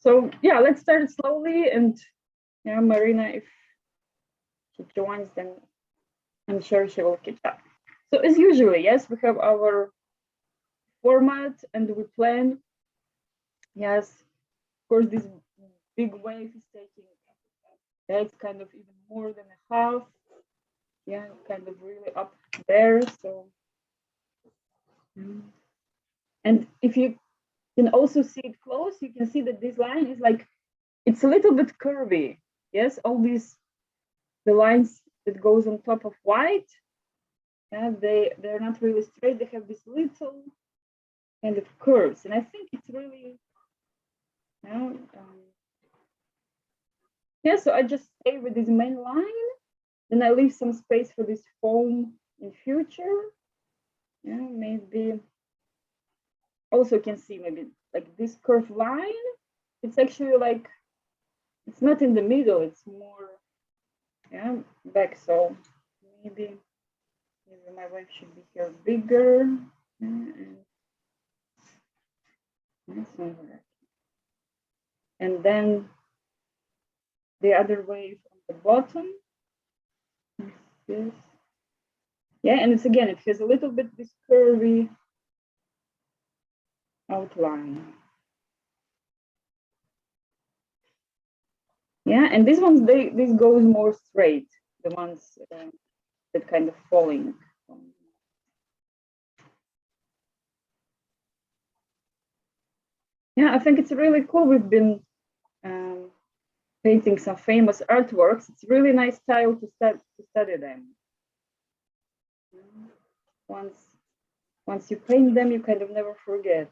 So yeah, let's start slowly, and yeah, Marina, if she joins, then I'm sure she will catch up. So as usually, yes, we have our format and we plan. Yes, of course, this big wave is taking, it's kind of even more than a half. Yeah, kind of really up there. So, and if you can also see it close, you can see that this line is like, it's a little bit curvy. Yes, all these, the lines that goes on top of white, yeah, they're not really straight. They have this little kind of curves, and I think it's really, you know, yeah. So I just stay with this main line, then I leave some space for this foam in future. Yeah, maybe also can see maybe like this curved line. It's actually like, it's not in the middle. It's more, yeah, back. So maybe my wave should be here bigger. And then the other wave on the bottom. Yes. Yeah, and it's again, it has a little bit this curvy outline. Yeah, and these ones, this goes more straight, the ones that kind of falling. Yeah, I think it's really cool. We've been painting some famous artworks. It's really nice style to study them. Once you paint them, you kind of never forget.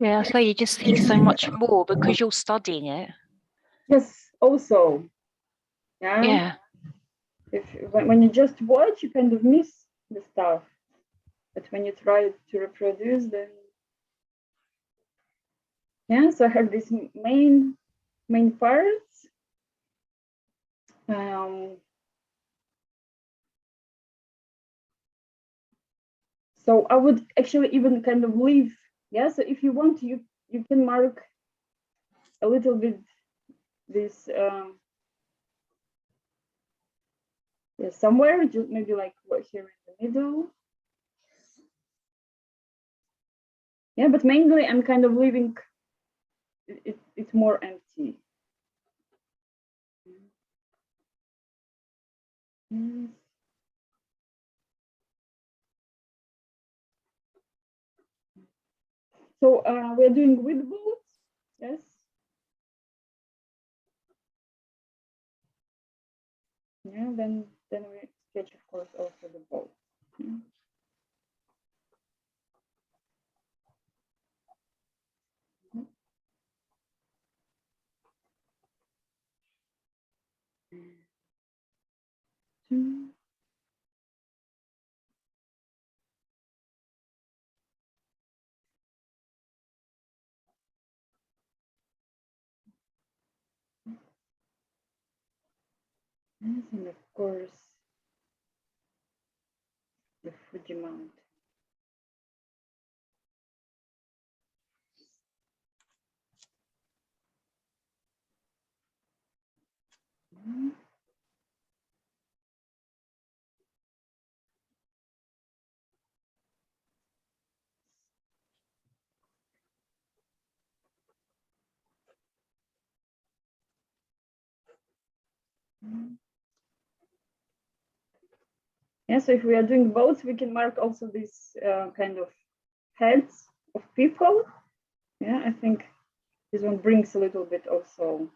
Yeah, so you just see so much more because you're studying it. Yes, also. Yeah. Yeah. When you just watch, you kind of miss the stuff. But when you try to reproduce, then yeah. So I have these main parts. So I would actually even kind of leave. Yeah. So if you want, you can mark a little bit this yeah, somewhere, just maybe like here in the middle. Yeah, but mainly I'm kind of leaving it's more empty. So we're doing with boats, yes. Yeah, then we sketch, of course, also the boat. And of course, the Fuji Mountain. Yeah, so if we are doing boats, we can mark also these kind of heads of people. Yeah, I think this one brings a little bit also.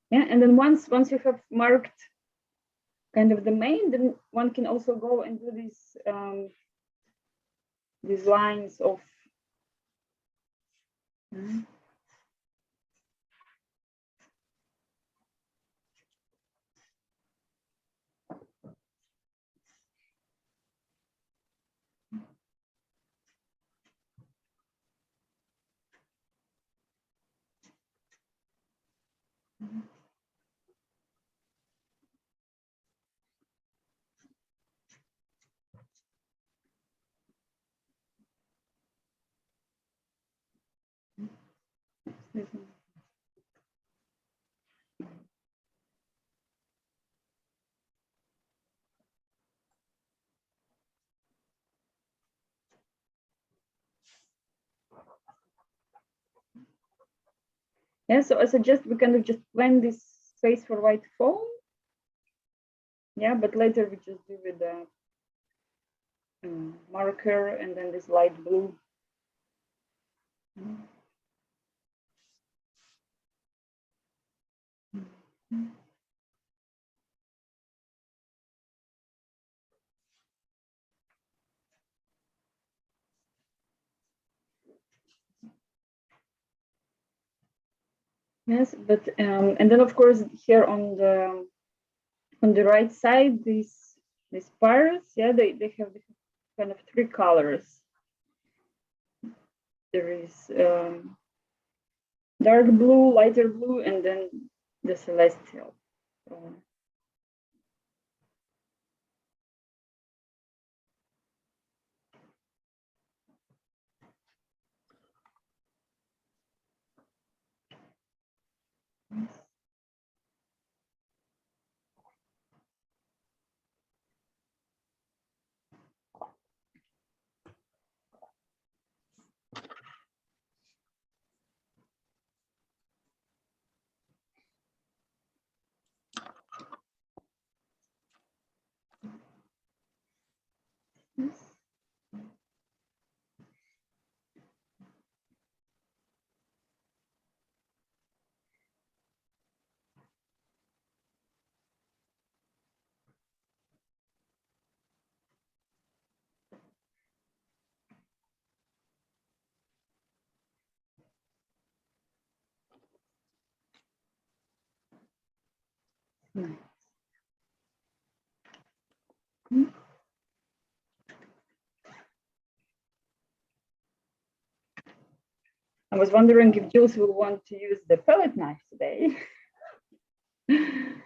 Yeah, and then once you have marked kind of the main, then one can also go and do these lines of Yeah, so I suggest we kind of just blend this space for white foam. Yeah, but later we just do with the marker and then this light blue. Yes, but and then of course here on the right side, these parts, yeah, they have kind of three colors. There is dark blue, lighter blue, and then the celestial. I was wondering if Jules will want to use the palette knife today. I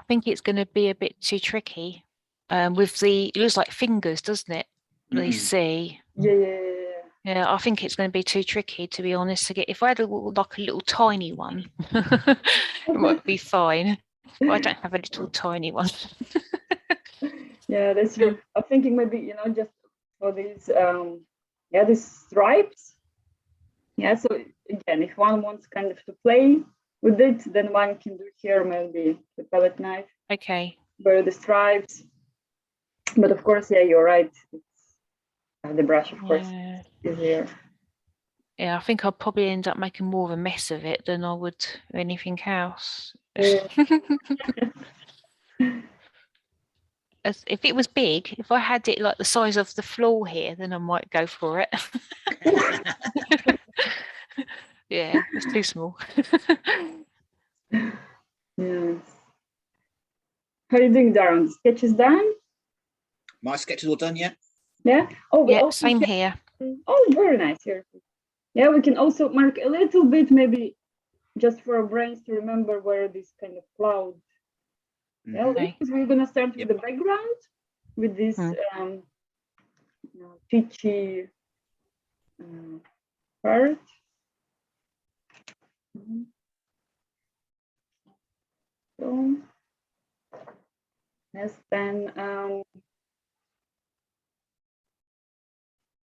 think it's going to be a bit too tricky. With it looks like fingers, doesn't it? They see. Yeah, I think it's going to be too tricky, to be honest. To get, if I had like a little tiny one, it might be fine. But I don't have a little tiny one. Yeah, that's true. I'm thinking maybe just for these these stripes. Yeah, so again, if one wants kind of to play with it, then one can do here maybe the palette knife. Okay. Where the stripes. But of course, yeah, you're right. It's, the brush, of course, easier. Yeah, I think I'll probably end up making more of a mess of it than I would anything else. Yeah. If it was big, if I had it like the size of the floor here, then I might go for it. Yeah, it's too small. Yes. How are you doing, Darren? The sketch is done? My sketch is all done, yeah? Yeah? Oh, yeah, same here. Oh, very nice. Here. Yeah, we can also mark a little bit, maybe just for our brains to remember where this kind of cloud. Yeah, okay. We're going to start with the background with this peachy part. So, yes, then,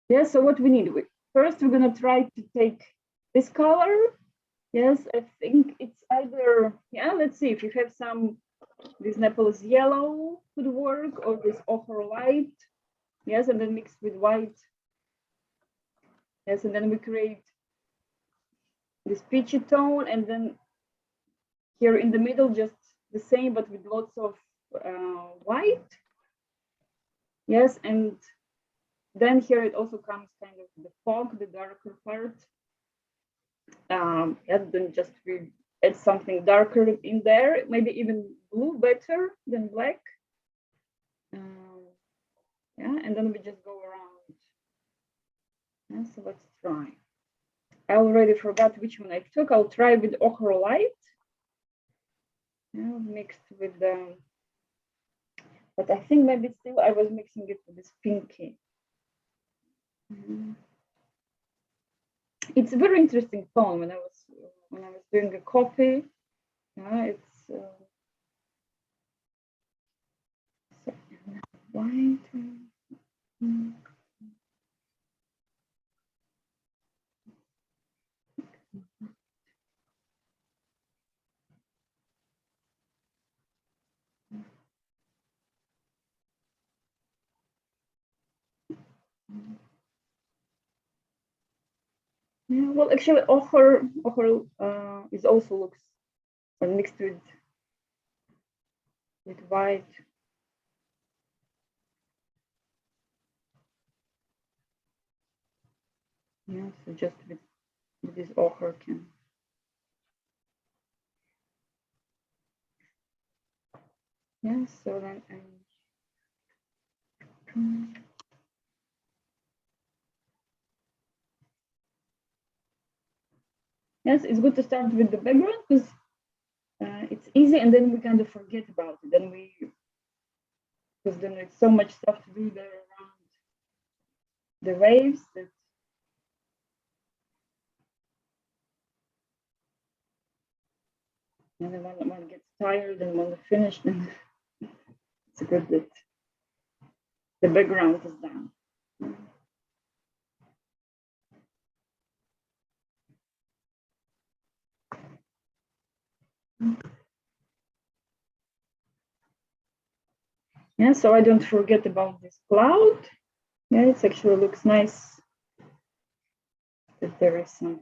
yeah, so what we need, first we're going to try to take this color. Yes, I think it's either, yeah, let's see if you have this Naples yellow could work, or this ochre white. Yes, and then mix with white. Yes, and then we create this peachy tone, and then here in the middle, just the same, but with lots of white. Yes, and then here it also comes kind of the fog, the darker part. Yeah, then just we add something darker in there, maybe even blue better than black. Yeah, and then we just go around. Yeah, so let's try. I already forgot which one I took. I'll try with ochre light. Yeah, mixed with the, but I think maybe still I was mixing it with this pinky. it's a very interesting tone. When I was doing a copy, it's white. Yeah, well, actually, ochre is also looks mixed with white. Yeah, so just with this ochre can. Yeah, so then yes, it's good to start with the background because it's easy, and then we kind of forget about it. Because then there's so much stuff to do there around the waves that. And then one gets tired and when they're finished, then it's good that the background is done. Yeah, so I don't forget about this cloud. Yeah, it actually looks nice that there is some.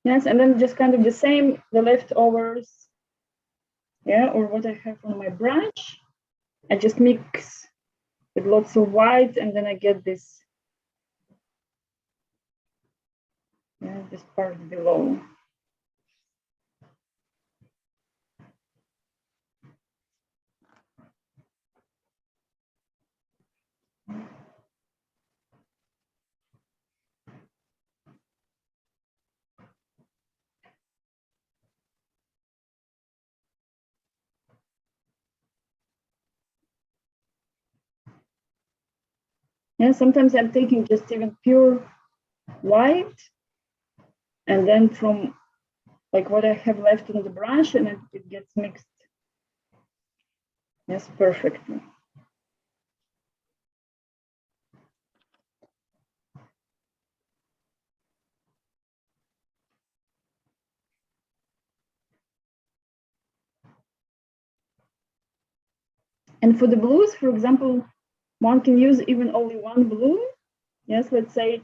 Yes, and then just kind of the same, the leftovers, yeah, or what I have on my brush. I just mix with lots of white, and then I get this, yeah, this part below. Yeah, sometimes I'm taking just even pure white, and then from like what I have left on the brush, and it gets mixed. Yes, perfectly. And for the blues, for example, one can use even only one blue. Yes, let's say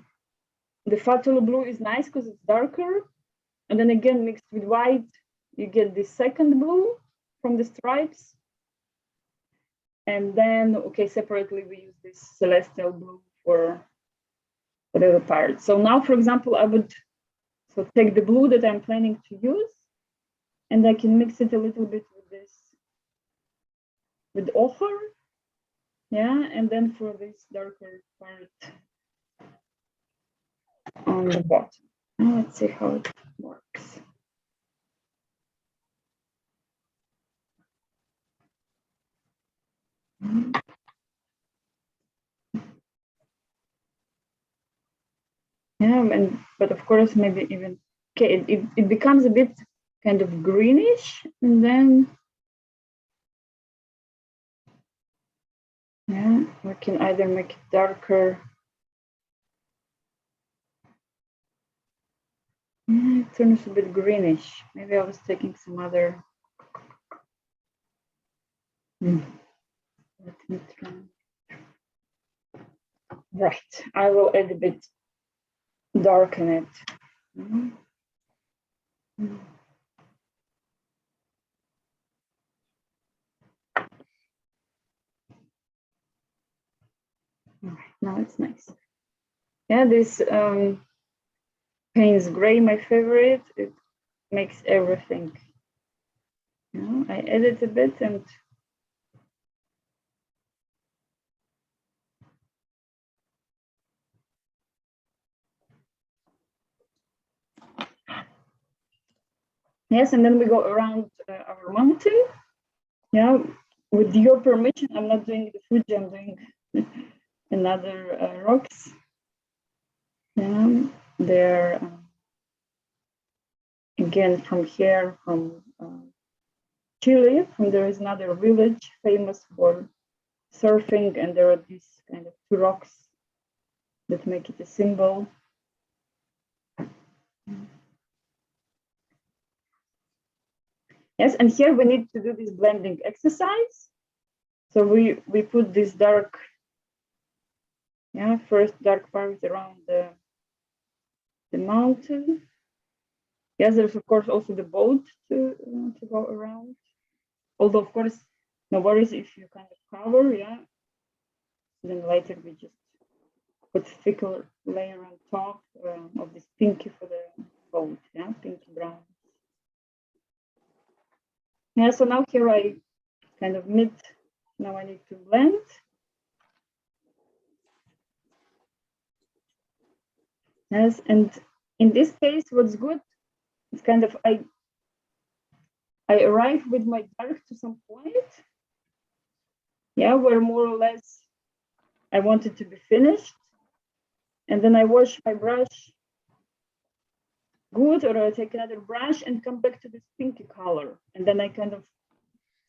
the Fatolo blue is nice because it's darker. And then again, mixed with white, you get the second blue from the stripes. And then, okay, separately, we use this celestial blue for the other part. So now, for example, I would take the blue that I'm planning to use, and I can mix it a little bit with this, with ochre. Yeah, and then for this darker part on the bottom. Now let's see how it works. Yeah, but of course, maybe even okay, it becomes a bit kind of greenish, and then yeah, we can either make it darker. Yeah, it turns a bit greenish. Maybe I was taking some other. Let me try. Right, I will add a bit darken it. Right, now it's nice. Yeah, this Payne's gray, my favorite. It makes everything Yeah, I edit a bit and yes, and then we go around our mountain. Yeah, with your permission, I'm not doing the Fuji, I'm doing another rocks. Yeah, they're again from here, from Chile. From there is another village famous for surfing, and there are these kind of two rocks that make it a symbol. Yes, and here we need to do this blending exercise. So we put this dark, yeah, first dark part around the mountain. Yes, there's of course also the boat to go around. Although of course, no worries if you kind of cover, yeah. Then later we just put thicker layer on top of this pinky for the boat, yeah, pinky brown. Yeah, so now here I kind of now I need to blend. Yes, and in this case, what's good, it's kind of, I arrive with my dark to some point, yeah, where more or less I want it to be finished. And then I wash my brush good, or I take another brush and come back to this pinky color. And then I kind of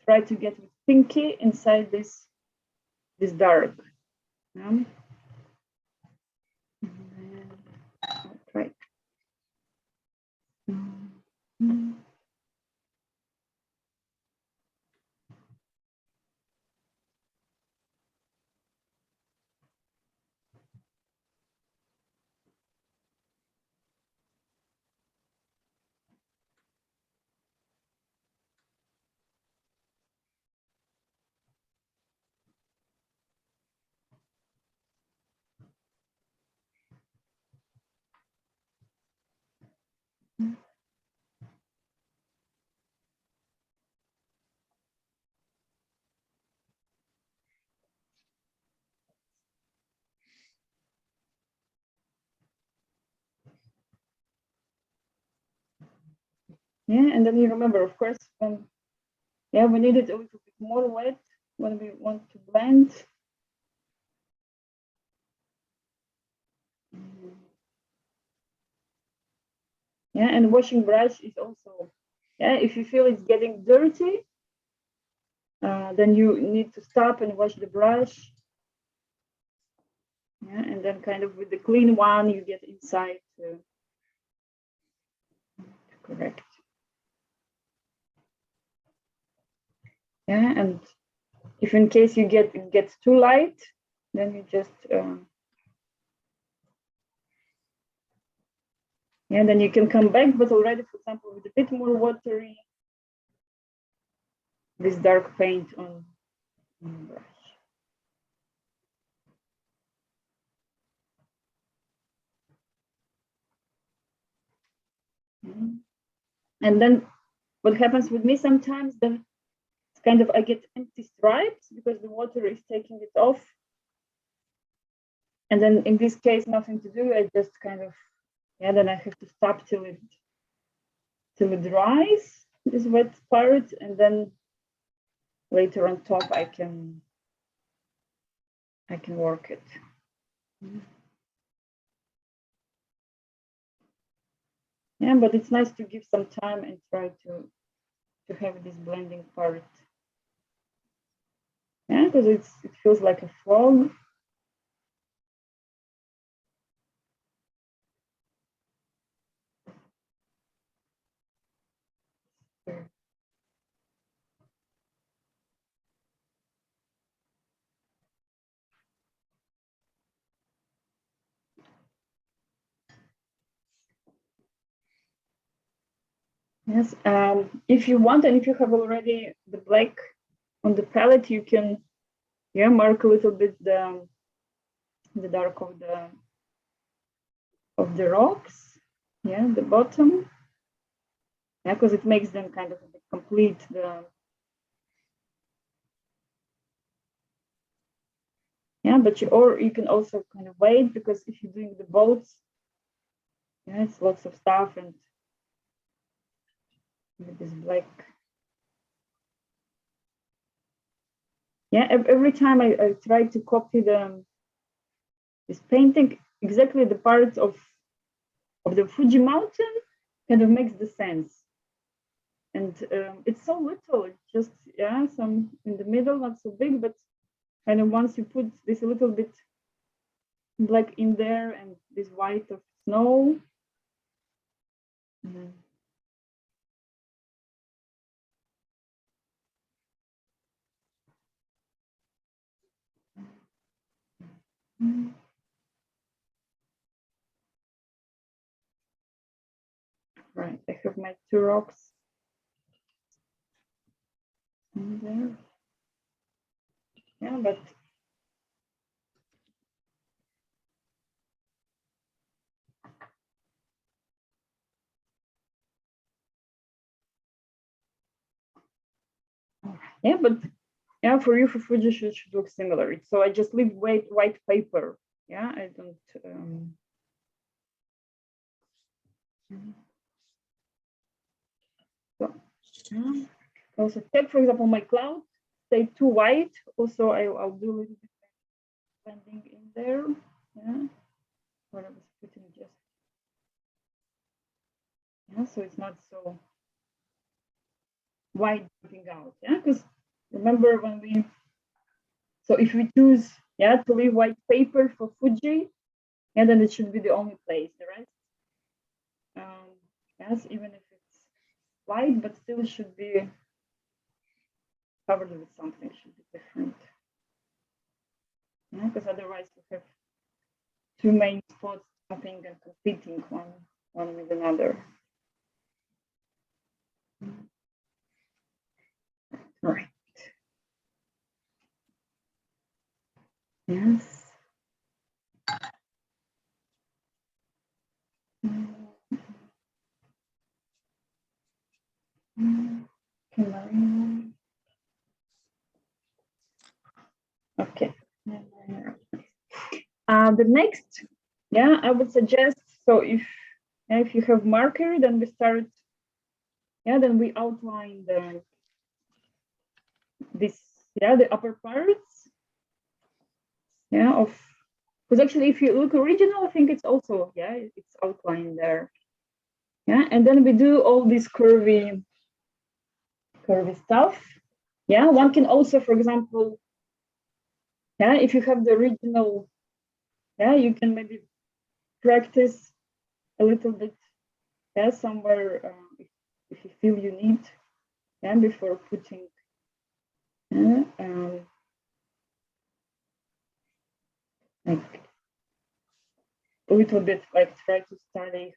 try to get with pinky inside this dark. Yeah. Right. Yeah, and then you remember, of course, when we need it a little bit more wet when we want to blend. Yeah, and washing brush is also, yeah, if you feel it's getting dirty, then you need to stop and wash the brush. Yeah, and then kind of with the clean one, you get inside to correct. Yeah, and if in case it gets too light, then you just yeah, then you can come back, but already, for example, with a bit more watery, this dark paint on the brush. And then what happens with me sometimes, then it's kind of, I get empty stripes because the water is taking it off. And then in this case, nothing to do. I just kind of, yeah, then I have to stop till it dries, this wet part, and then later on top I can work it. Yeah, but it's nice to give some time and try to have this blending part. Yeah, because it feels like a fog. Yes, if you want, and if you have already the black on the palette, you can, yeah, mark a little bit the dark of the rocks, yeah, the bottom. Yeah, because it makes them kind of a bit complete. Yeah, but you can also kind of wait, because if you're doing the boats, yeah, it's lots of stuff, and with this black. Yeah, every time I try to copy this painting, exactly the part of the Fuji mountain kind of makes the sense. And it's so little, just, yeah, some in the middle, not so big, but kind of once you put this a little bit black in there and this white of snow. Right, I have my 2 rocks in there. Yeah, but yeah, but yeah, for you, for Fuji should look similar. So I just leave white paper. Yeah, I don't. So, also take, for example, my cloud, stay too white. Also, I'll do a little bit blending in there. Yeah, what I was putting just. Yeah, so it's not so white jumping out. Yeah, because remember when we. So if we choose, yeah, to leave white paper for Fuji, yeah, then it should be the only place. The rest, yes, even if it's white, but still should be covered with something, should be different. Yeah, because otherwise we have 2 main spots jumping and competing one with another. Right. Yes. Okay. The next, yeah, I would suggest, so if you have marker, then we start, yeah, then we outline the upper parts, yeah, of, because actually if you look original, I think it's also, yeah, it's outlined there. Yeah, and then we do all this curvy stuff. Yeah, one can also, for example, yeah, if you have the original, yeah, you can maybe practice a little bit, yeah, somewhere if you feel you need, yeah, before putting, like a little bit, like try to study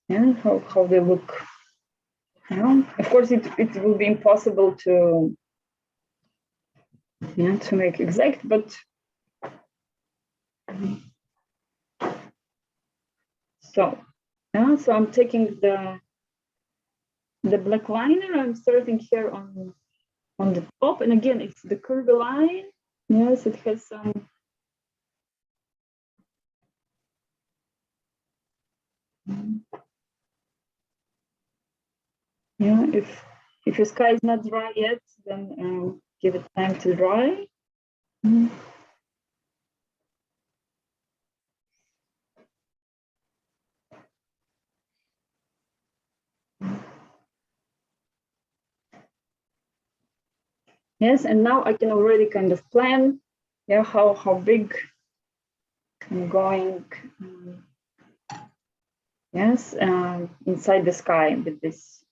how they look. Yeah, of course, it will be impossible to make exact, but so so I'm taking the black liner. I'm starting here on the top, and again, it's the curvy line. Yes, it has some. Yeah, if your sky is not dry yet, then give it time to dry. Yes, and now I can already kind of plan, yeah, how big I'm going. Yes, inside the sky with this.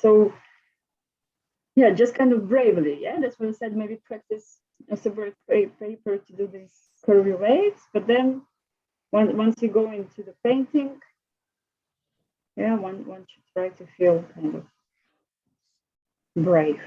So, yeah, just kind of bravely, yeah, that's what I said, maybe practice a separate paper to do these curvy waves, but then, once you go into the painting, yeah, one should try to feel kind of brave.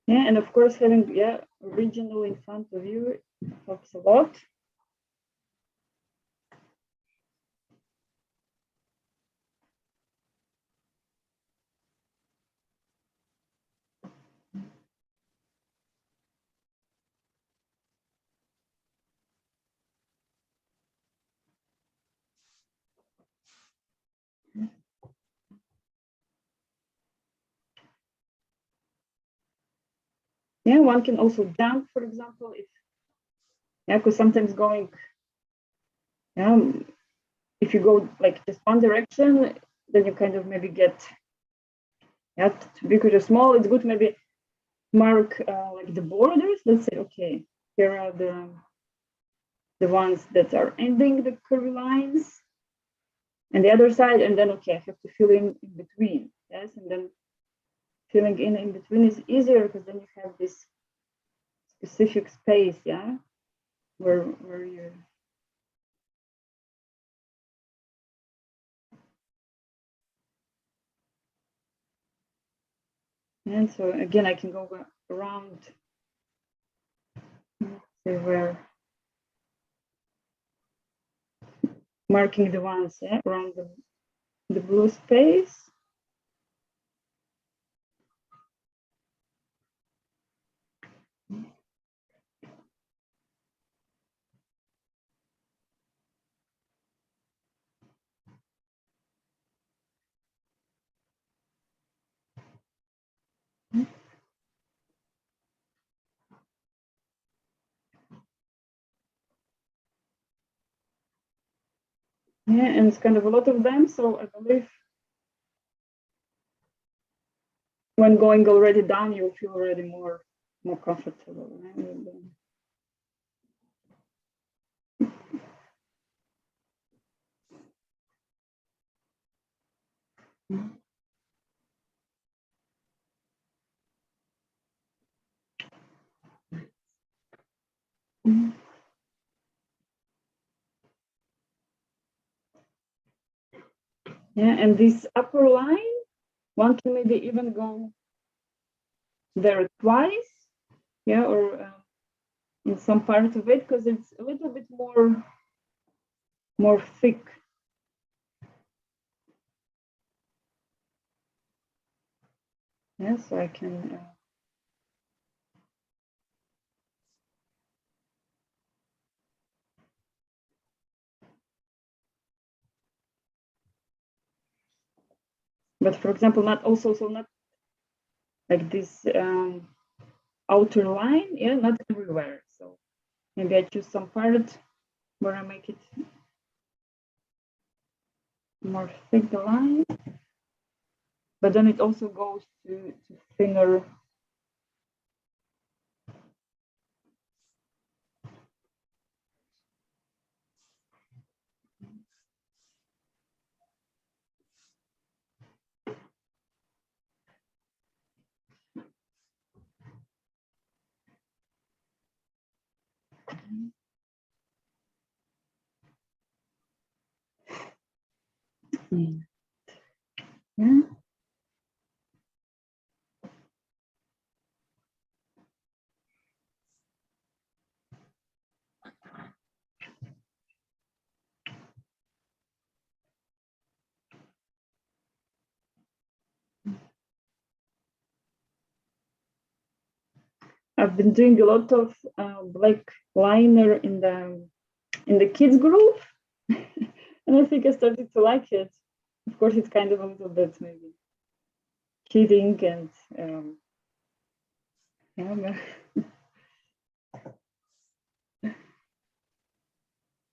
Yeah, and of course having original in front of you helps a lot. Yeah, one can also jump, for example, because sometimes going, if you go like just one direction, then you kind of maybe get, too big or small. It's good maybe mark like the borders. Let's say, okay, here are the ones that are ending the curvy lines, and the other side, and then okay, I have to fill in between. Yes, and then filling in between is easier because then you have this specific space, where you. And so again, I can go around, say where, marking the ones around the blue space. Yeah, and it's kind of a lot of them, so I believe when going already down, you'll feel already more comfortable. Yeah, and this upper line, one can maybe even go there twice, or in some part of it, because it's a little bit more thick. Yeah, so I can. But for example, not like this outer line, not everywhere. So maybe I choose some part where I make it more thick, the line, but then it also goes to thinner. Yeah. I've been doing a lot of black liner in the kids group, and I think I started to like it. Of course, it's kind of a little bit maybe cheating and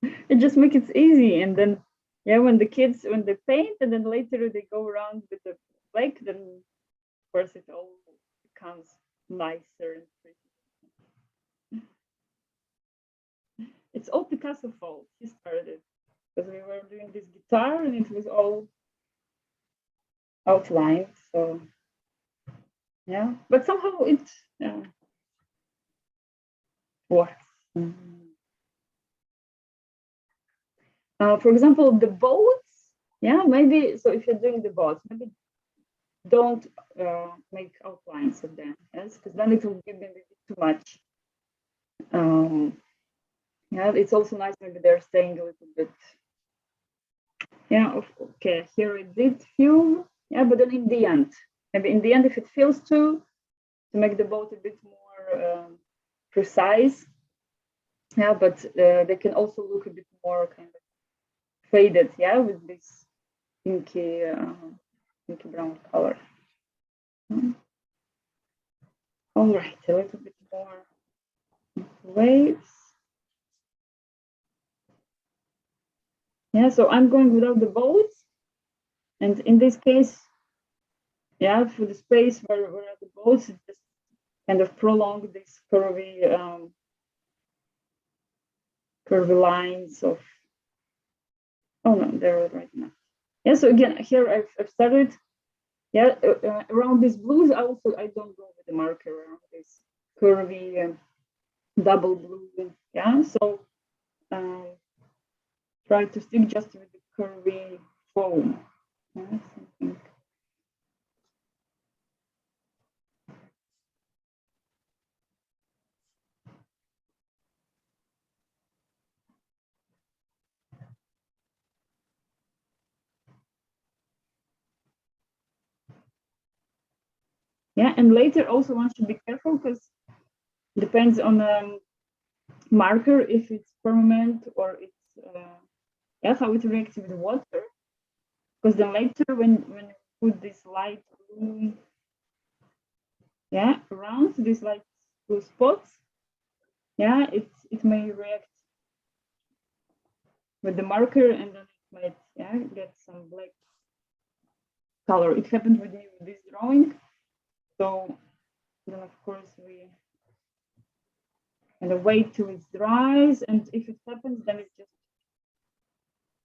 It just makes it easy. And then, yeah, when they paint and then later they go around with the black, then of course it all becomes nicer and pretty. It's all Picasso fault. He started it because we were doing this guitar and it was all outlined. So yeah, but somehow it works. For example, the boats, yeah, maybe, so if you're doing the boats, maybe don't make outlines of them, yes, because then it will give them a bit too much. Yeah, it's also nice, maybe they're staying a little bit, yeah, okay, here it did few, yeah, but then in the end, maybe in the end, if it feels to make the boat a bit more precise, yeah, but they can also look a bit more kind of faded, yeah, with this pinky brown color. All right, a little bit more waves. Yeah, so I'm going without the boats, and in this case, yeah, for the space where the boats, it just kind of prolong this curvy lines of. Oh no, they're right now. Yeah, so again, here I've started. Yeah, around these blues, I don't go with the marker around this curvy double blue. Yeah, so try to stick just with the curvy foam. Yeah, something. Yeah, and later also one should be careful because it depends on the marker if it's permanent or it's yeah, how it reacts with water. Because then later when you put this light blue, yeah, around these light blue spots, yeah, it may react with the marker and then it might, yeah, get some black color. It happened with me with this drawing. So then of course we kind of wait till it dries, and if it happens, then it's just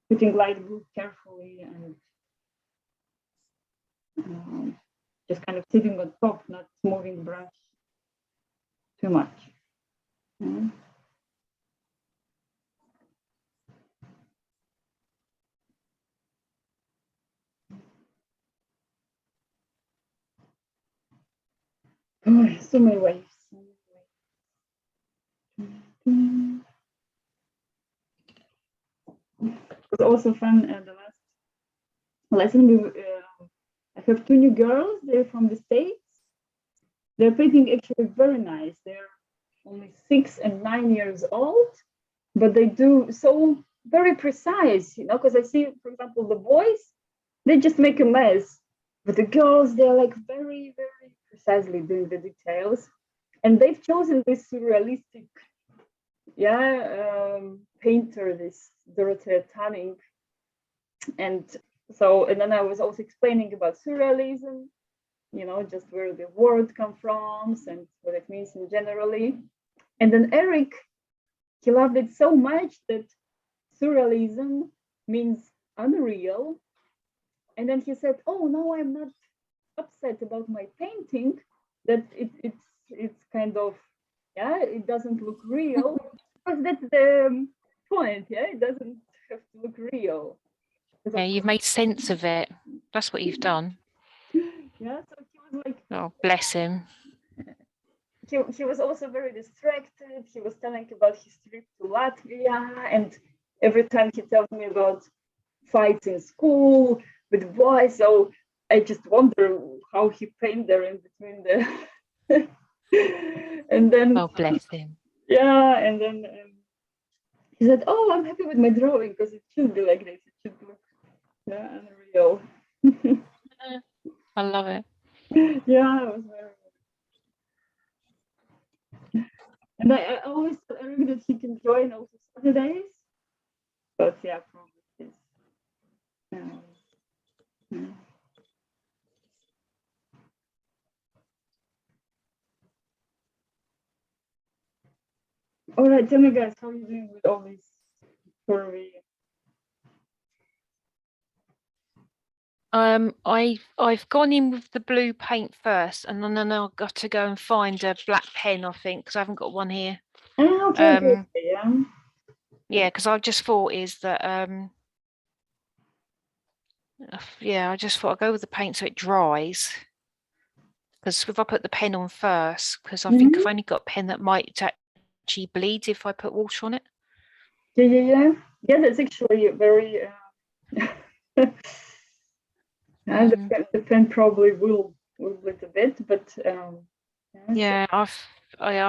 putting light blue carefully and just kind of sitting on top, not moving the brush too much. Oh, so many waves. It was also fun. The last lesson, I have two new girls. They're from the States. They're painting actually very nice. They're only 6 and 9 years old, but they do so very precise, you know, because I see, for example, the boys, they just make a mess. But the girls, they're like very, very precisely doing the details. And they've chosen this surrealistic, yeah, painter, this Dorothea Tanning. And then I was also explaining about surrealism, you know, just where the word comes from and what it means in generally. And then Eric, he loved it so much that surrealism means unreal. And then he said, oh, no, I'm not upset about my painting, that it's kind of, yeah, it doesn't look real. Because that's the point, yeah, it doesn't have to look real. Yeah, you've made sense of it. That's what you've done. Yeah, so he was like, oh, bless him. He was also very distracted. He was telling about his trip to Latvia, and every time he tells me about fights in school with boys. So I just wonder how he painted there in between the. And then. Oh, bless him. Yeah, and then he said, "Oh, I'm happy with my drawing because it should be like this. It should look, yeah, unreal." I love it. Yeah, it was very. And I always tell Eric that he can join also Saturdays. but yeah, probably is. Yeah. All right, tell me guys, how are you doing with all these curvy? I've gone in with the blue paint first, and then I've got to go and find a black pen, I think, because I haven't got one here. Oh, okay, yeah. Yeah, because I just thought is that yeah, I just thought I'd go with the paint so it dries. Because if I put the pen on first, because I think I've only got a pen that might actually bleed if I put water on it. Yeah, that's actually very the pen probably will bleed a bit, but yeah, I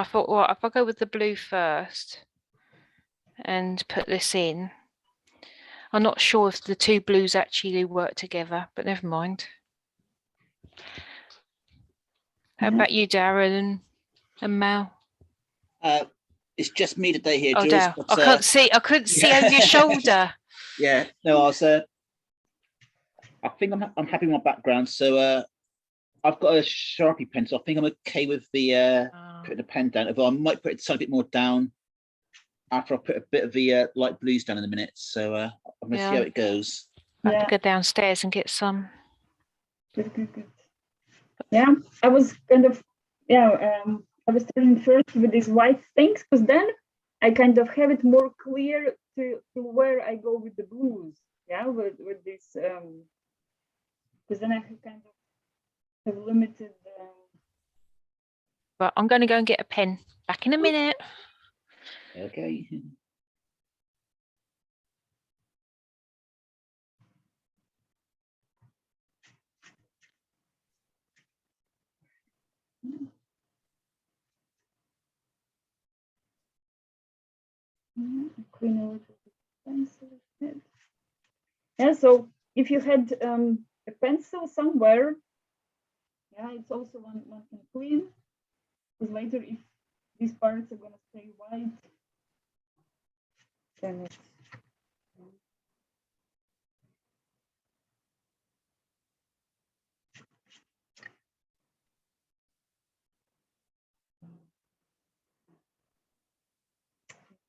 thought, well, if I go with the blue first and put this in, I'm not sure if the two blues actually do work together, but never mind. How about you, Darren and Mal? It's just me today here, Oh, Jules. Dale, But, I couldn't see over your shoulder. Yeah, no, I think I'm happy with my background. So I've got a Sharpie pen, so I think I'm okay with the putting the pen down. Although I might put it a bit more down after I put a bit of the light blues down in a minute. So I'm gonna see how it goes. I have to go downstairs and get some. Good. Yeah, I was kind of I was starting first with these white things, because then I kind of have it more clear to where I go with the blues. Yeah, with this because then I kind of have limited. But I'm going to go and get a pen. Back in a minute. Okay. Clean a little pencil. Yeah, so if you had a pencil somewhere, yeah, it's also one can clean, because later if these parts are gonna stay white, then it's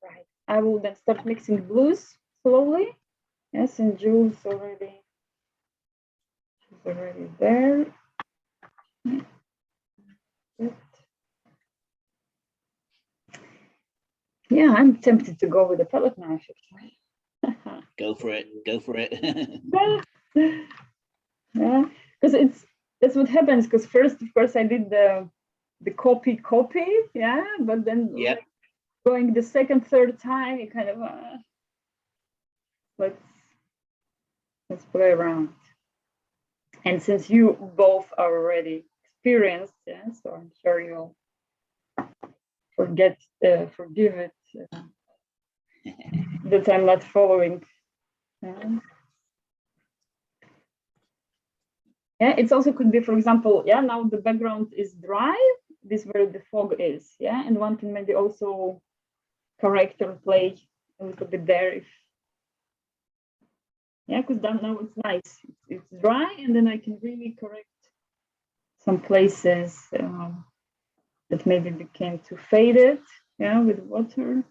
right. I will then start mixing blues slowly. Yes, and Jules already, she's already there. Good. Yeah, I'm tempted to go with a palette knife. Go for it. Yeah, because that's what happens. Because first, of course, I did the copy, yeah, but then like, going the second, third time, you kind of let's play around. And since you both are already experienced, yeah, so I'm sure you'll forgive it that I'm not following. Yeah, it's also could be, for example, yeah, now the background is dry, this where the fog is, yeah, and one can maybe also correct or play a little bit there if, yeah, because now it's nice, it's dry, and then I can really correct some places that maybe became too faded, yeah, with water.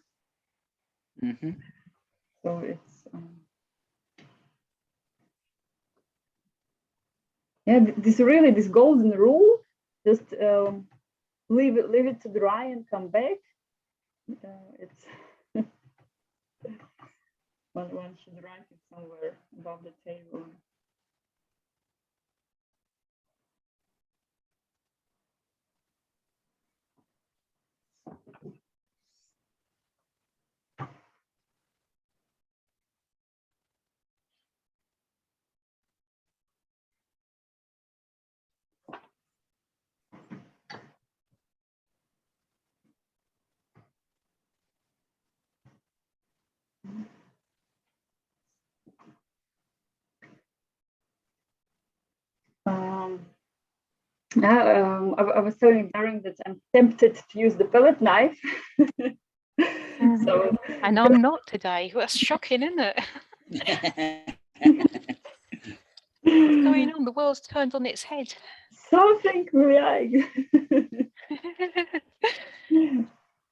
So it's yeah, this golden rule, just leave it to dry and come back. It's one should write it somewhere above the table. I was telling Darren that I'm tempted to use the palette knife. So and I'm not today. That's shocking, isn't it? What's going on? The world's turned on its head. something really.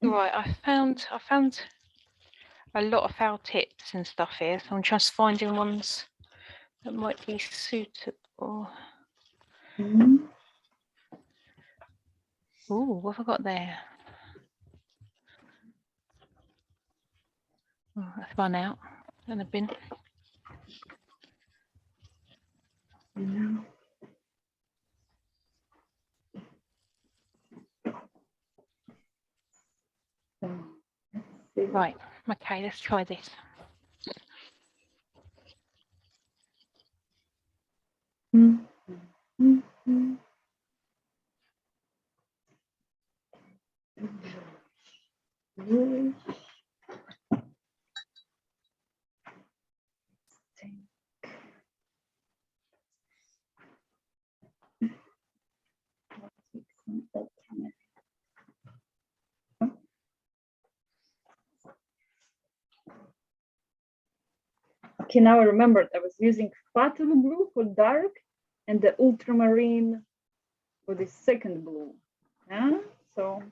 Right, I found a lot of our tips and stuff here, so I'm just finding ones that might be suitable. Oh, what have I got there? Oh, that's run out in a bin. Right, okay, let's try this. Okay, now I remembered I was using Fatal blue for dark and the ultramarine for the second blue. Yeah, so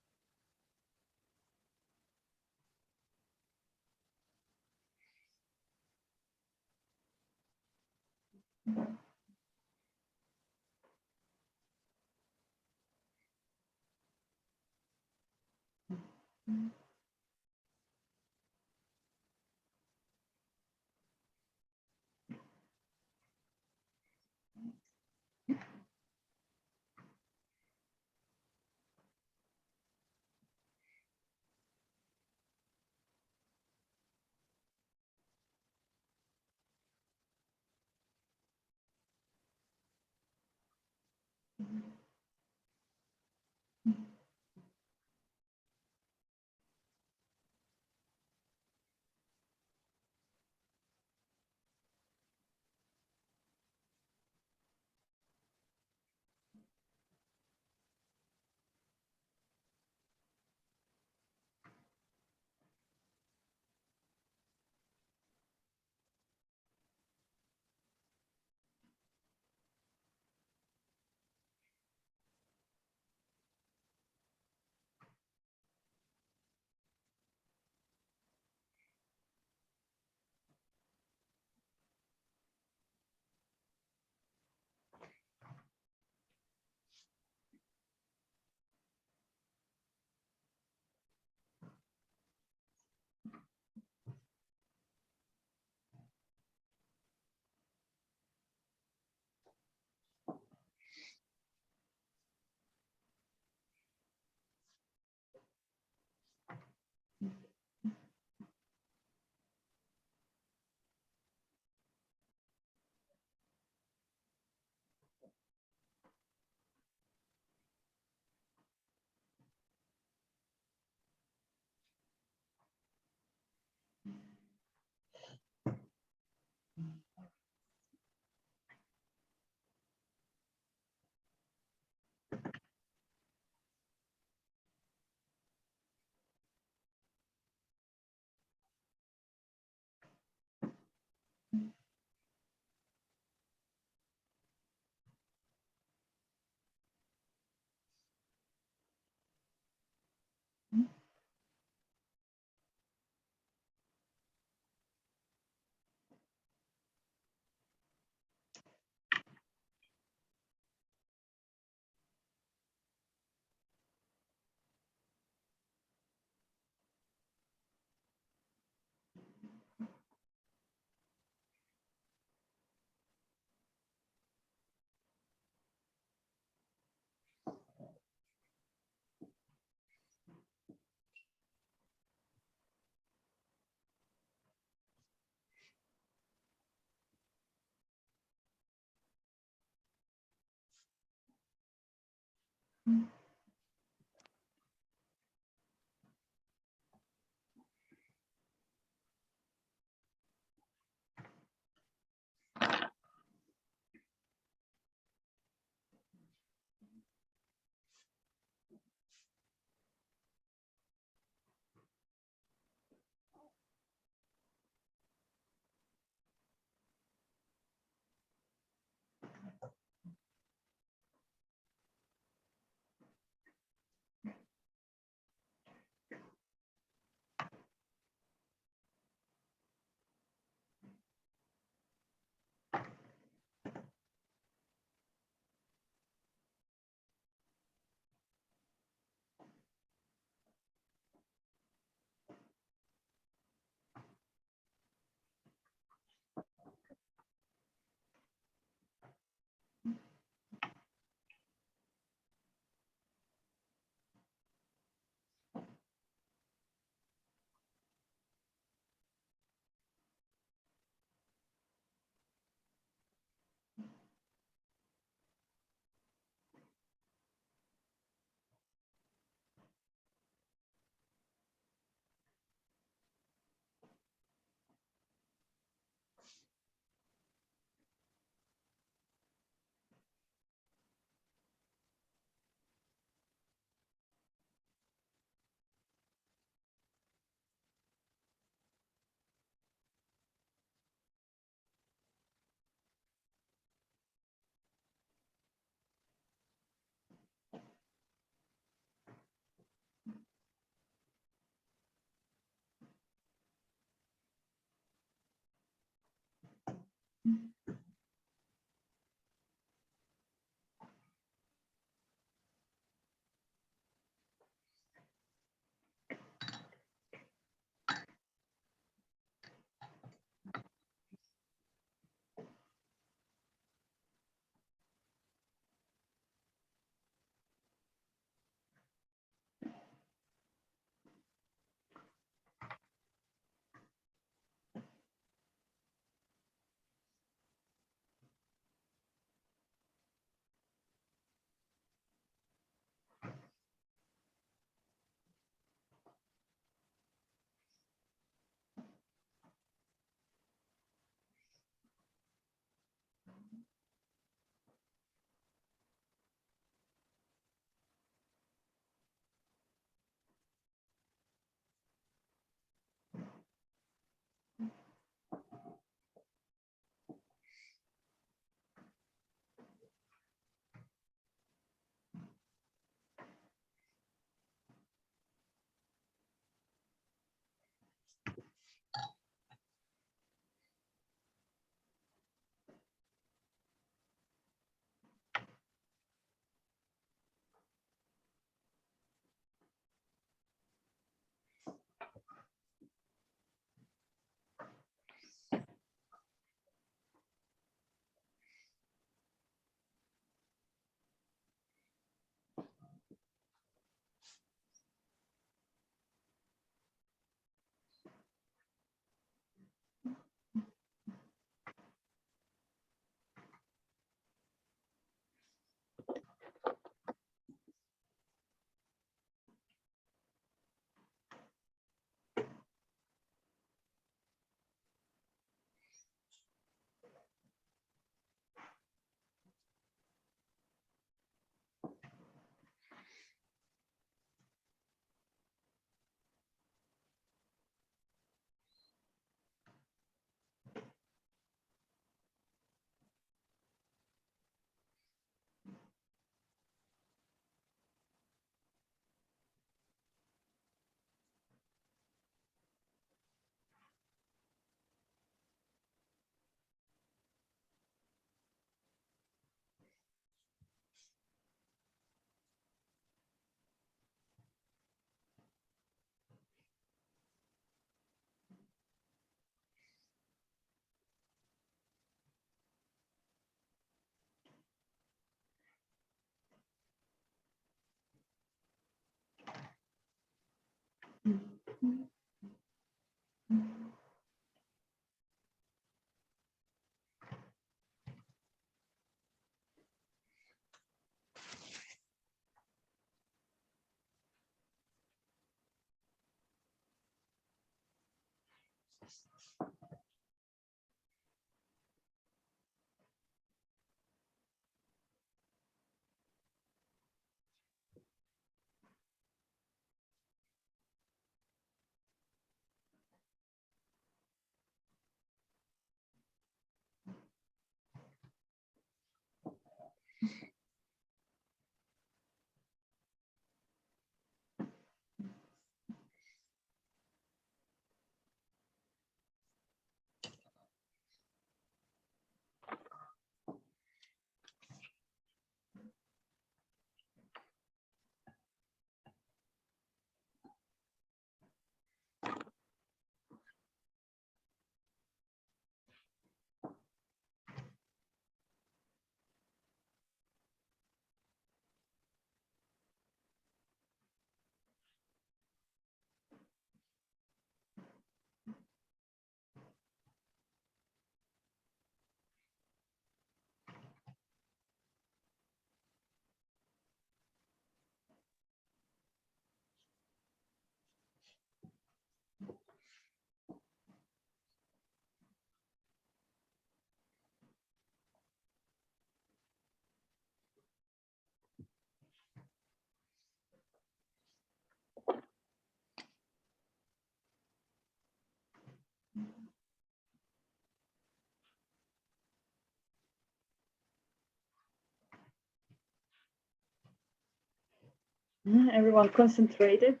Everyone concentrated,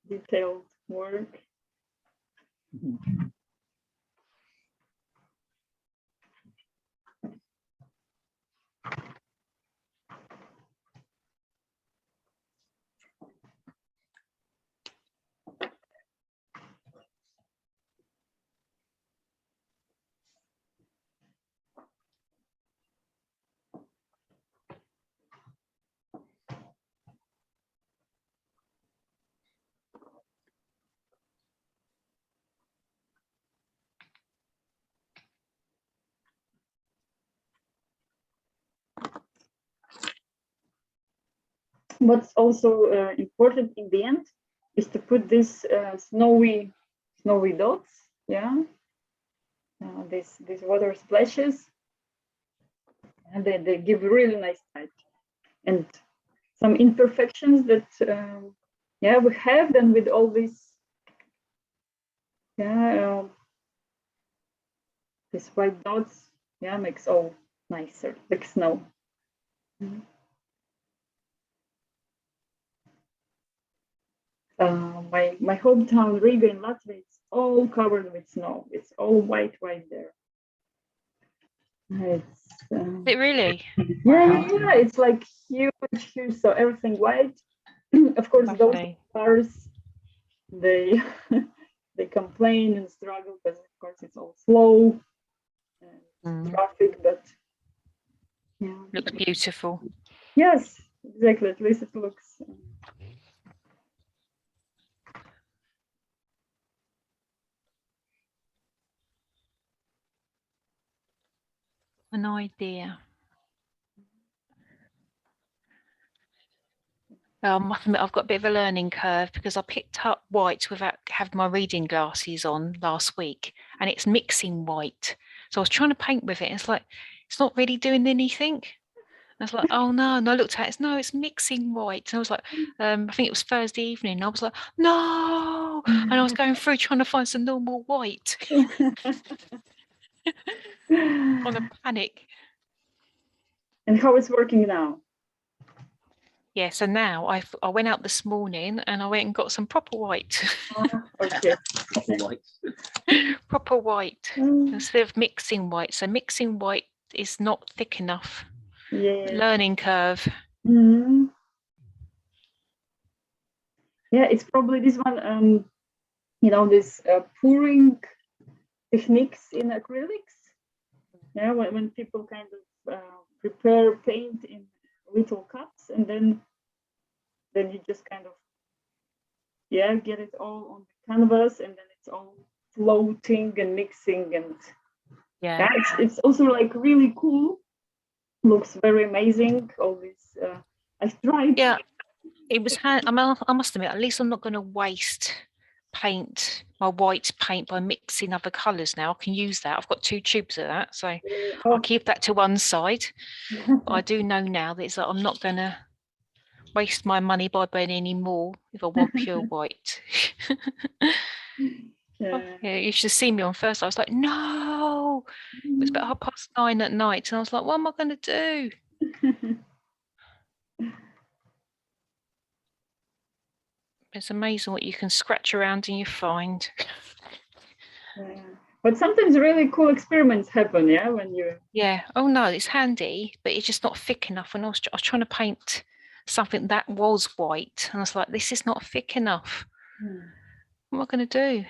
detailed work. What's also important in the end is to put these snowy dots, yeah, these water splashes, and they give a really nice touch. And some imperfections that yeah, we have then with all these, yeah, these white dots, yeah, makes all nicer, like snow. My hometown Riga in Latvia, it's all covered with snow. It's all white there. It's It really? Yeah, it's like huge. So everything white. Of course, those cars, they they complain and struggle because of course it's all slow and traffic, but yeah, looks beautiful. Yes, exactly. At least it looks. An idea. I must admit, I've got a bit of a learning curve because I picked up white without having my reading glasses on last week, and it's mixing white. So I was trying to paint with it, and it's like it's not really doing anything. And I was like, oh no! And I looked at it, it's mixing white. And I was like, I think it was Thursday evening. And I was like, no! And I was going through trying to find some normal white on a panic. And how it's working now? Yeah, so now I went out this morning and I went and got some proper white. Okay. Proper white. Proper white instead of mixing white. So mixing white is not thick enough. Yeah. Learning curve. Mm-hmm. Yeah, it's probably this one. You know, this pouring techniques in acrylics. Yeah, when people kind of prepare paint in little cups, and then you just kind of get it all on the canvas, and then it's all floating and mixing, and it's also like really cool. Looks very amazing. All this I've tried. Yeah, it was. I must admit, at least I'm not going to waste paint my white paint by mixing other colours now. I can use that. I've got 2 tubes of that, so I'll keep that to one side. But I do know now that it's like I'm not going to waste my money by buying any more if I want pure white. Yeah, you should have seen me on first. I was like, no, it was about 9:30 at night, and I was like, what am I going to do? It's amazing what you can scratch around and you find. Yeah. But sometimes really cool experiments happen, yeah, when you. Yeah. Oh no, it's handy, but it's just not thick enough. When I was trying to paint something that was white, and I was like, this is not thick enough. What am I going to do?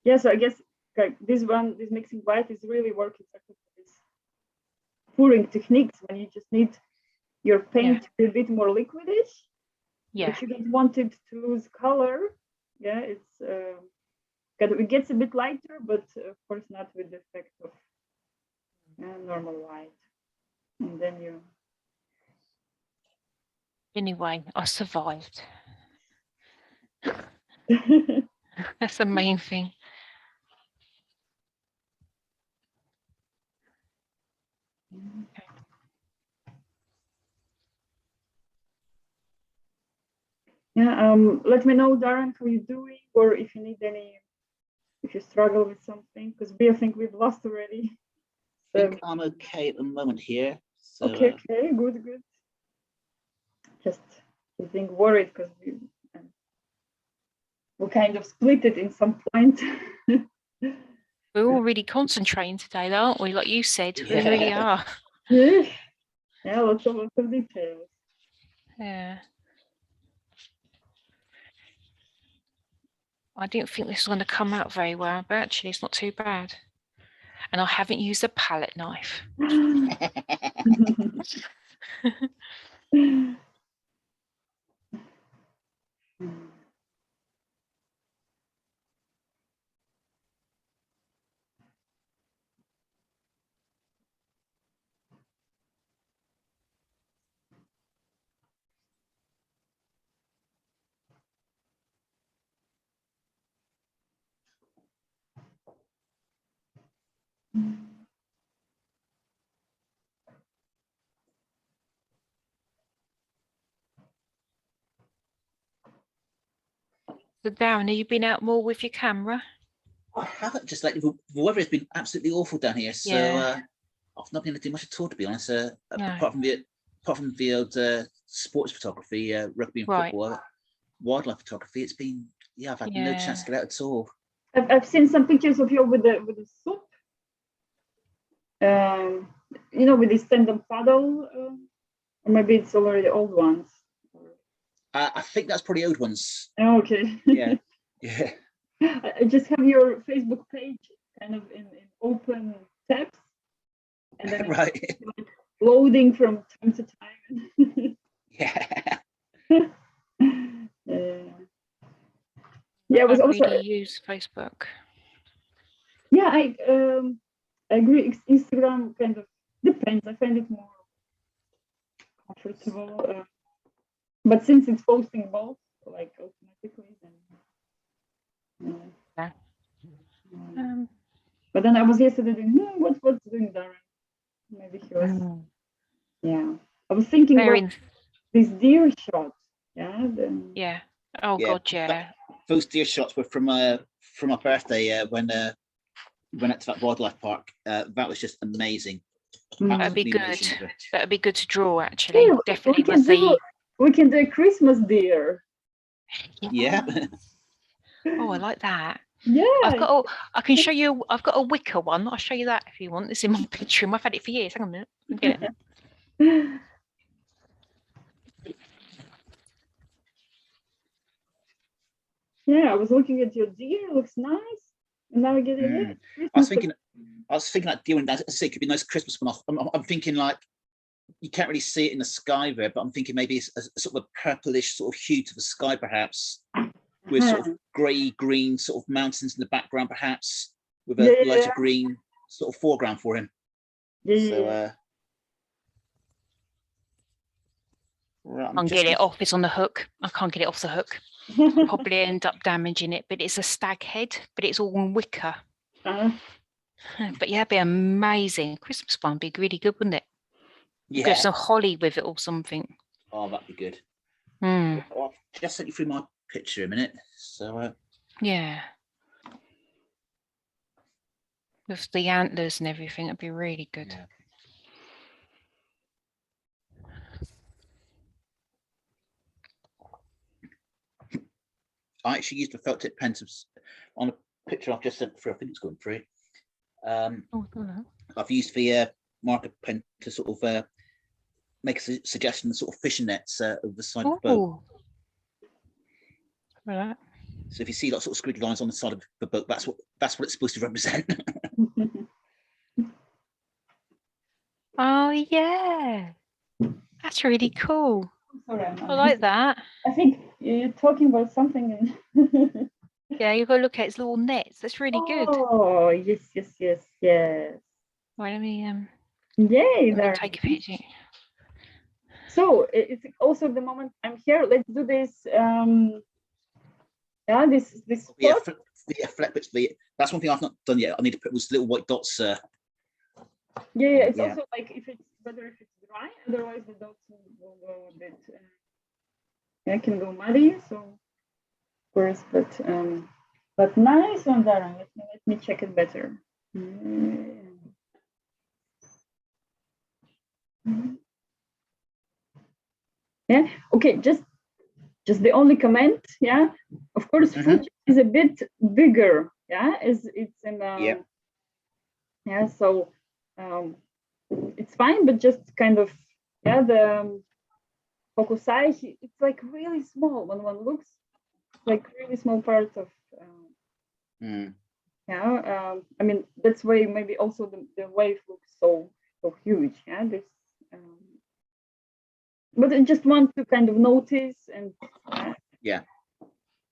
Yeah, so I guess like this mixing white is really working for this pouring techniques when you just need your paint to be a bit more liquidish. Yeah. But you don't want it to lose color. Yeah, it gets a bit lighter, but of course not with the effect of normal white. And then you. Anyway, I survived. That's the main thing. Okay. Yeah, let me know, Darren, how you're doing, or if you need if you struggle with something, because I think we've lost already. I think I'm okay at the moment here. So, okay, good. Just being worried because we kind of split it in some point. We're all really concentrating today, aren't we? Like you said, we really are. Yeah, lots of details. Yeah. I didn't think this was going to come out very well, but actually it's not too bad. And I haven't used a palette knife. So Darren, have you been out more with your camera? I haven't, just like the weather has been absolutely awful down here, so I've not been able to do much at all, to be honest. Apart from the old sports photography, rugby and football, wildlife photography, it's been I've had no chance to get out at all. I've seen some pictures of you with the soup. With the stand-up paddle, or maybe it's already old ones. I think that's probably old ones. Oh, okay. Yeah. I just have your Facebook page kind of in open tabs, and then right. Like loading from time to time. Yeah. Yeah, I was also really use Facebook. Yeah, I agree. Instagram kind of depends. I find it more comfortable, but since it's posting both, like automatically, then but then I was yesterday doing what's doing Darren? Maybe he was. Yeah, I was thinking about this deer shot. Yeah. Then. Yeah. Oh God, yeah. Those deer shots were from my birthday when we went out to that wildlife park. That was just amazing. That'd be good. That'd be good to draw, actually. Yeah, definitely. We can do a Christmas deer. Yeah. Oh, I like that. Yeah. I can show you. I've got a wicker one. I'll show you that if you want. It's in my bedroom. I've had it for years. Hang on a minute. I'll get it. Yeah, I was looking at your deer. It looks nice. And now I get it. I was thinking that deer, and as I say, it could be a nice Christmas one. I'm thinking like you can't really see it in the sky there, but I'm thinking maybe it's a sort of a purplish sort of hue to the sky, perhaps, with sort of grey green sort of mountains in the background, perhaps, with a lighter green sort of foreground for him. Yeah. Right, Can't get it off. It's on the hook. I can't get it off the hook. Probably end up damaging it, but it's a stag head, but it's all in wicker. But yeah, it'd be amazing. Christmas one would be really good, wouldn't it? Yeah. Get some holly with it or something. Oh, that'd be good. Mm. I'll just send you through my picture a minute. So yeah. With the antlers and everything, it'd be really good. Yeah. I actually used a felt tip pen on a picture I've just sent through. I think it's gone through. I've used the marker pen to sort of make a suggestion, sort of fishing nets over the side of the boat. Right. So if you see like sort of squiggly lines on the side of the boat, that's what it's supposed to represent. Oh yeah, that's really cool. Sorry, I like that. I think you're talking about something. Yeah, you've got to look at its little nets. That's really good. Oh yes. Right, let me Yay, there. take a picture. So it's also the moment I'm here. Let's do this. Yeah, this. Yeah, flat bits. That's one thing I've not done yet. I need to put those little white dots. Yeah, it's also like if it's better if it's dry. Otherwise, the dots will go a bit. Yeah, can go muddy. So, of course, but nice one, Dara. Let me check it better. Yeah. Okay. Just the only comment. Yeah. Of course, Fuji is a bit bigger. Yeah. It's in. Yeah. So, it's fine, but just kind of the Hokusai. It's like really small when one looks, like really small part of. Yeah. I mean that's why maybe also the wave looks so huge. Yeah. This. But I just want to kind of notice and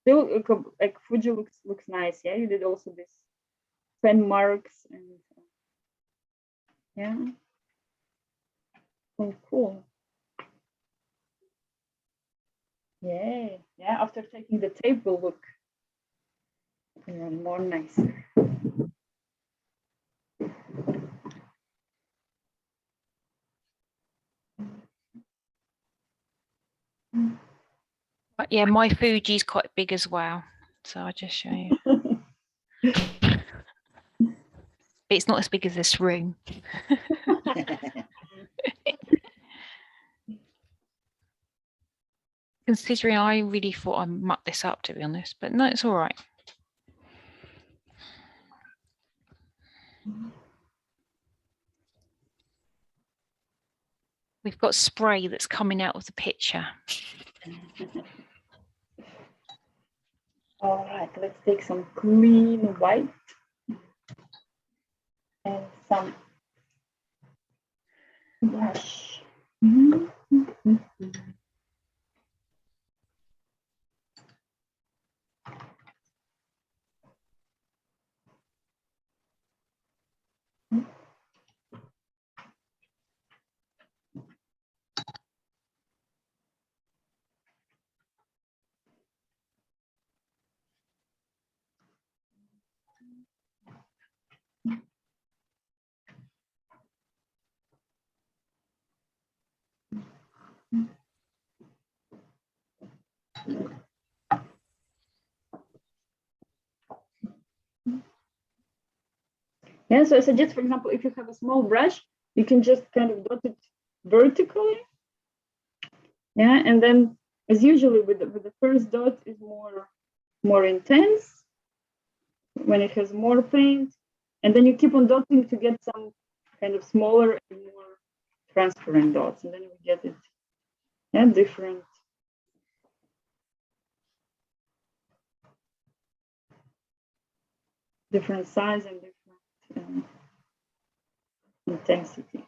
still like Fuji looks nice. Yeah, you did also this pen marks and yeah. Oh, cool. Yeah. After taking the tape, will look more nicer. But yeah, my Fuji's quite big as well. So I'll just show you. It's not as big as this room. Considering I really thought I mucked this up, to be honest, but no, it's all right. We've got spray that's coming out of the picture. All right, let's take some clean white and some gouache. Yeah, so I suggest, for example, if you have a small brush, you can just kind of dot it vertically. Yeah, and then as usually with the first dot is more intense when it has more paint, and then you keep on dotting to get some kind of smaller and more transparent dots, and then we get it different size and different intensity.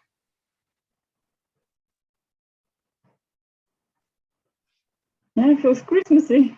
Yeah, it feels Christmassy.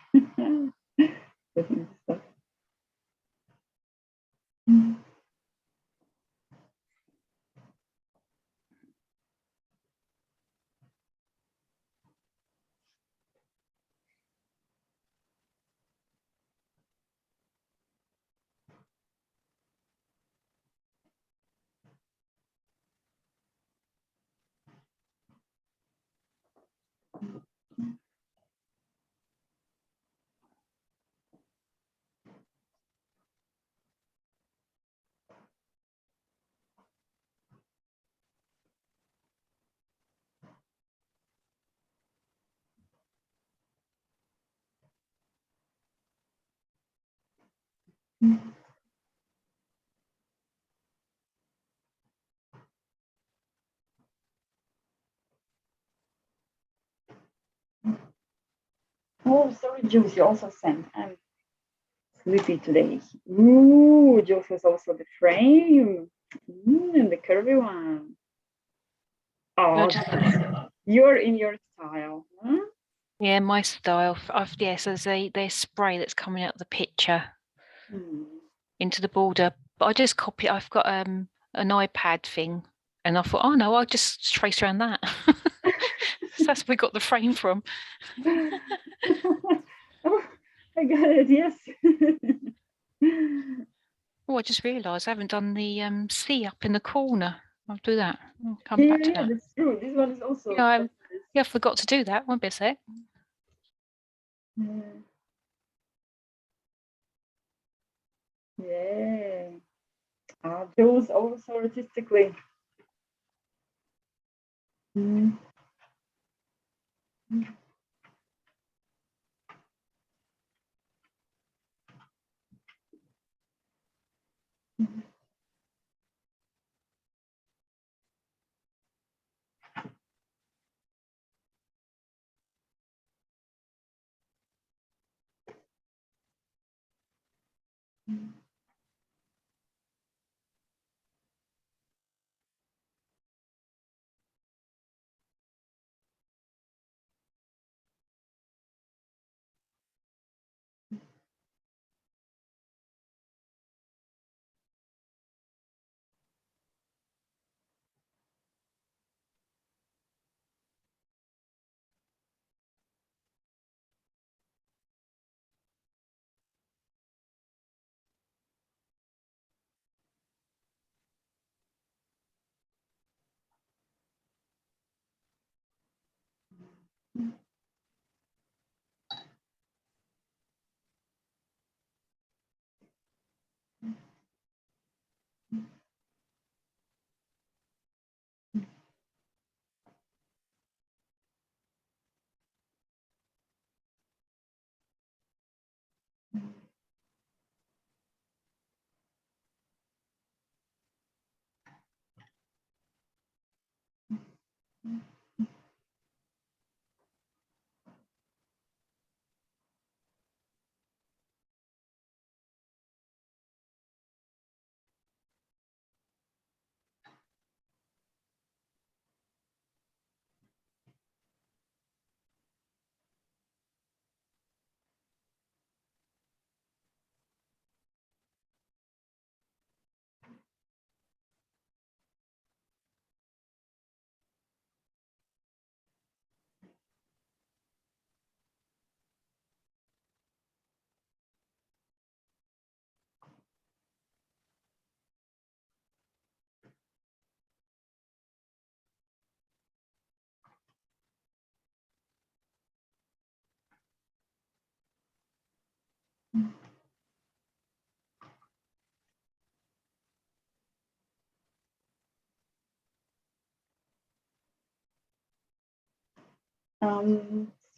Oh, sorry, Jules, you also sent. I'm sleepy today. Ooh, Jules has also the frame. And the curvy one. Oh, you're in your style, huh? Yeah, my style. Yes, there's there's spray that's coming out of the picture into the border. But I just copy. I've got an iPad thing, and I thought, oh no, I'll just trace around that. So that's where we got the frame from. Oh, I got it. Yes. Oh, I just realised I haven't done the C up in the corner. I'll do that. I'll come back to that. That's true. This one is also. Yeah, I forgot to do that. Won't be a sec. Yeah. Jules also artistically.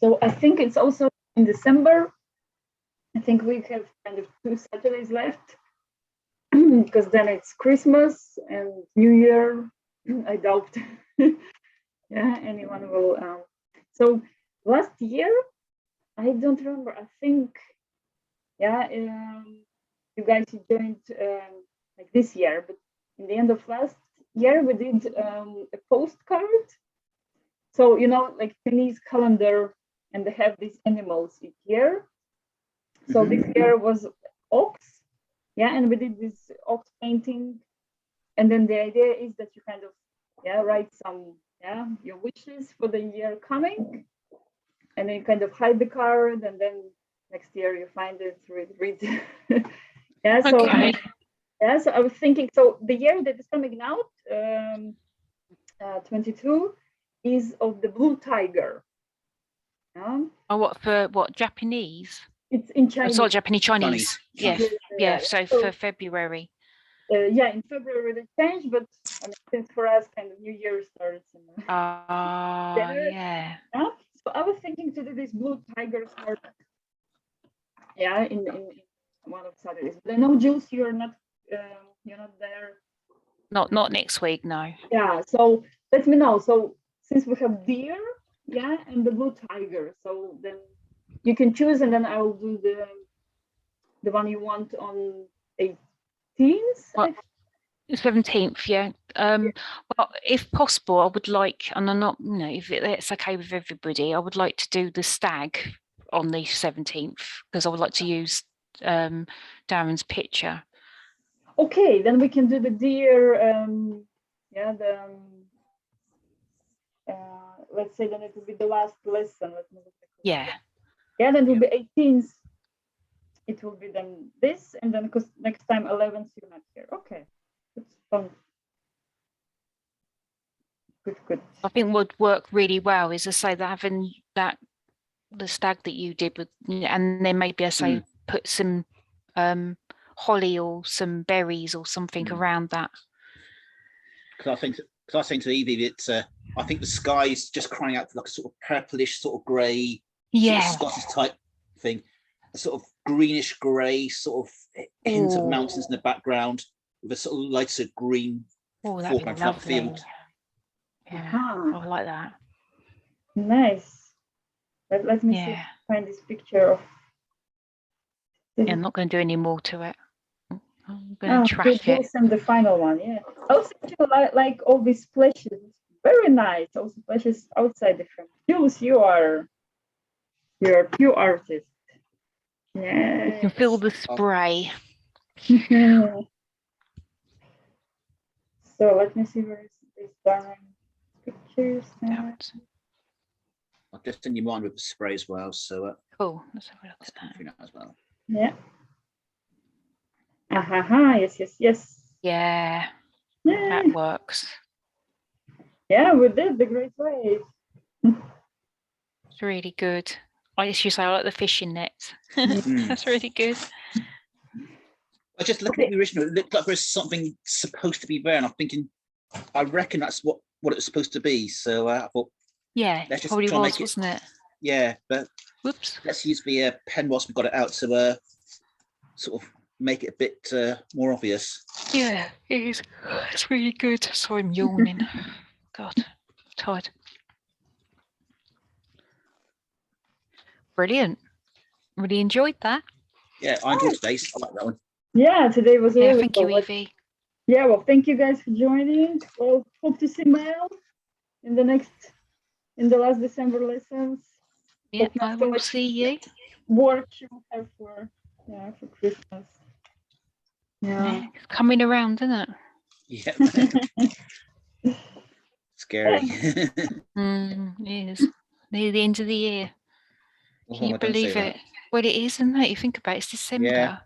So I think it's also in December. I think we have kind of 2 Saturdays left because then it's Christmas and New Year. I doubt, yeah, anyone will. So last year, I don't remember. I think, yeah, you guys joined like this year, but in the end of last year, we did a postcard. So like Chinese calendar, and they have these animals each year. So this year was ox, yeah, and we did this ox painting, and then the idea is that you kind of write some your wishes for the year coming, and then you kind of hide the card, and then next year you find it, read. Yeah, so okay. Yeah, so I was thinking, so the year that is coming out, 22, is of the blue tiger. Oh, what Japanese? It's in Chinese. Oh, sorry, Chinese. Yes. Yeah. So for February. Yeah, in February they changed, but I mean, since for us, kind of New Year starts in January. Yeah. So I was thinking to do this blue tiger card. Yeah, in one of Saturdays. But I know, Jules, you're not there. Not next week, no. Yeah, so let me know. So since we have deer, yeah, and the blue tiger, so then you can choose, and then I will do the one you want on 18th. Well, 17th, yeah. Well, if possible, I would like, and I'm not, if it's okay with everybody, I would like to do the stag on the 17th because I would like to use Darren's picture. Okay, then we can do the deer. Yeah, let's say then it will be the last lesson. Let me look at it. Yeah. Yeah, then it will be 18th. It will be then this, and then because next time 11th you're not here. Okay, that's fun. Good. I think would work really well is to say that having the stag that you did with, and then maybe I say put some holly or some berries or something around that. Because I think to Evie, it's I think the sky is just crying out for like a sort of purplish, sort of grey, yeah, sort of Scottish type thing, a sort of greenish grey, sort of hint of mountains in the background with a sort of lighter green foreground from that field. Yeah, I like that. Nice. Let me see if I find this picture of. Yeah, I'm not going to do any more to it. I'm going to track it. And the final one, yeah. Also, like all these splashes, very nice. Also, splashes outside the frame. Jules, you're a pure artist. Yeah. You can feel the spray. So let me see where is this Darren pictures. I'll just send you mine with the spray as well. So cool. Let's have a look at that as well. Yeah. Yes. Yeah. That works. Yeah, we did the great way. It's really good. I used to say I like the fishing nets. That's really good. I just looking at the original, it looked like there's something supposed to be there, and I'm thinking, I reckon that's what it was supposed to be. So I thought, let's just probably was, wasn't it? Yeah, but whoops. Let's use the pen whilst we've got it out to sort of make it a bit more obvious. Yeah, it is. It's really good. Sorry, I'm yawning. God, I'm tired. Brilliant. Really enjoyed that. Yeah, I enjoyed today's. I like that one. Yeah, today was really thank you, Evie. Yeah, well, thank you guys for joining. Well, hope to see Mel in the last December lessons. Yeah, I will see you. Work you have for Christmas. Yeah, it's coming around, isn't it? Yeah. Scary. It is. Near the end of the year. Can you believe it? Well, it is, isn't it? You think about it, it's December.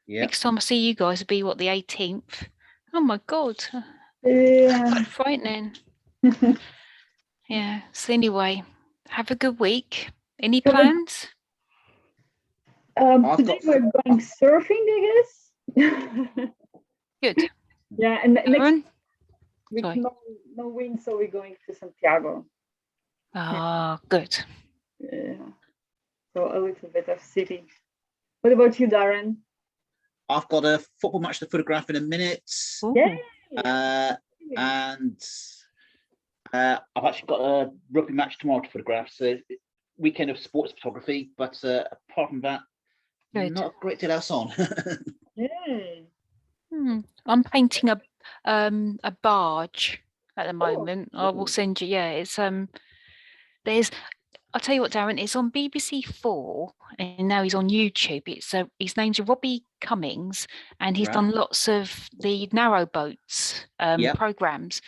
Yeah. Next time I see you guys will be what, the 18th? Oh my God. Yeah. Frightening. Yeah. So anyway, have a good week. Any plans? Today we're going surfing, I guess. Good. Yeah, and next week no wind, so we're going to Santiago. Ah, good. Yeah. So a little bit of city. What about you, Darren? I've got a football match to photograph in a minute. Yay. And I've actually got a rugby match tomorrow to photograph. So weekend of sports photography, but apart from that, not a great deal else on. Yay. I'm painting a barge at the moment. I will send you. Yeah, it's I'll tell you what, Darren, it's on BBC4 and now he's on YouTube. It's his name's Robbie Cummings and he's done lots of the narrow boats programs.